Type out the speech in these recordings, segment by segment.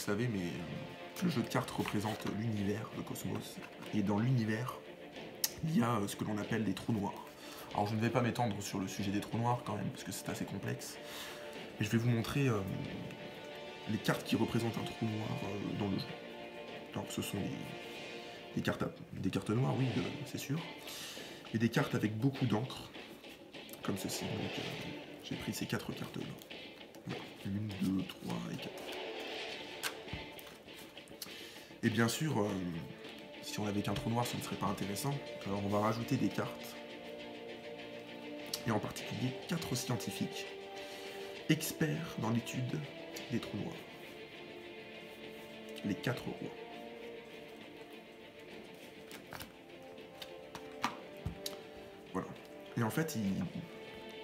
savez, mais le jeu de cartes représente l'univers, le cosmos. Et dans l'univers, il y a ce que l'on appelle des trous noirs. Alors je ne vais pas m'étendre sur le sujet des trous noirs quand même, parce que c'est assez complexe. Mais je vais vous montrer les cartes qui représentent un trou noir dans le jeu. Alors ce sont des cartes noires, oui, c'est sûr. Et des cartes avec beaucoup d'encre, comme ceci. Donc j'ai pris ces 4 cartes-là. Voilà. 1, 2, 3 et 4. Et bien sûr, si on n'avait qu'un trou noir, ce ne serait pas intéressant. Alors on va rajouter des cartes. Et en particulier 4 scientifiques, experts dans l'étude des trous noirs. Les 4 rois. Voilà. Et en fait,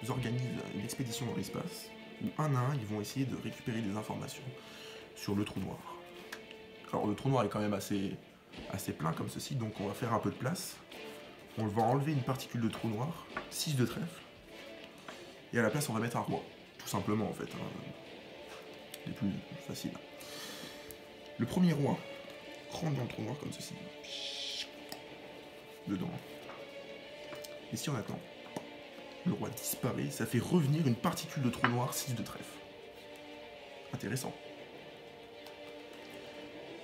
ils organisent une expédition dans l'espace, où un à un, ils vont essayer de récupérer des informations sur le trou noir. Alors le trou noir est quand même assez plein comme ceci, donc on va faire un peu de place. On va enlever une particule de trou noir, 6 de trèfle, et à la place on va mettre un roi, tout simplement en fait, les plus faciles. Le premier roi rentre dans le trou noir comme ceci, dedans. Et si on attend, le roi disparaît, ça fait revenir une particule de trou noir, 6 de trèfle. Intéressant.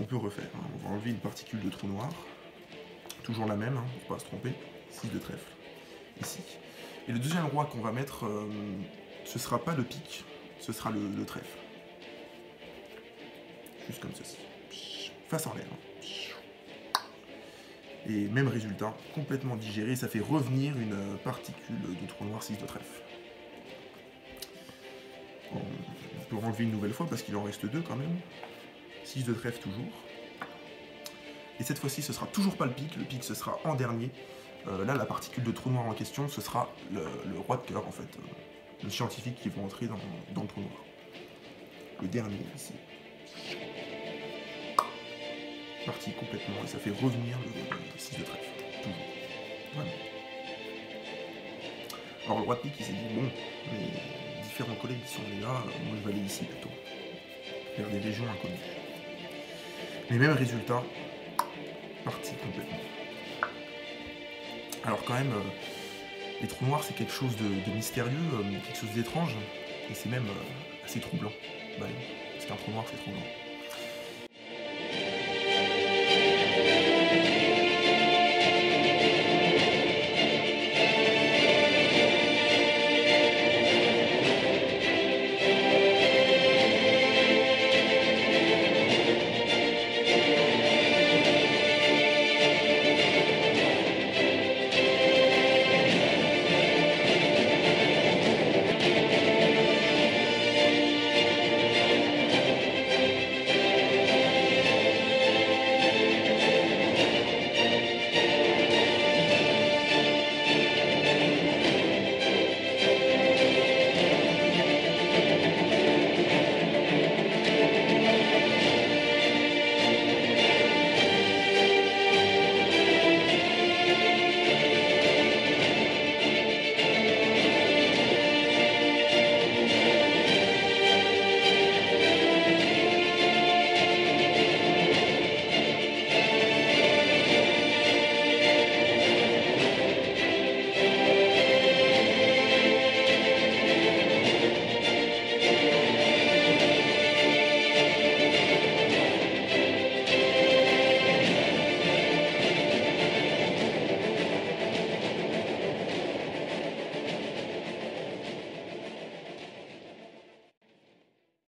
On peut refaire, hein. On va enlever une particule de trou noir, toujours la même, hein, pour ne pas se tromper, 6 de trèfle, ici. Et le deuxième roi qu'on va mettre, ce sera pas le pic, ce sera le trèfle. Juste comme ceci. Face en l'air. Et même résultat, complètement digéré, ça fait revenir une particule de trou noir 6 de trèfle. On peut enlever une nouvelle fois parce qu'il en reste 2 quand même. 6 de trèfle toujours. Et cette fois-ci, ce sera toujours pas le pic ce sera en dernier. Là, la particule de trou noir en question, ce sera le roi de cœur en fait. Le scientifique qui va entrer dans le trou noir. Le dernier ici. Parti complètement, et ça fait revenir le 6 de trèfle. Toujours. Vraiment. Alors le roi de pique, il s'est dit, bon, mes différents collègues qui sont allés là, moi je vais aller ici plutôt. Vers des régions inconnues. Les mêmes résultats, parti complètement. Alors quand même, les trous noirs c'est quelque chose de mystérieux, quelque chose d'étrange, et c'est même assez troublant. Bah, parce qu'un trou noir c'est troublant.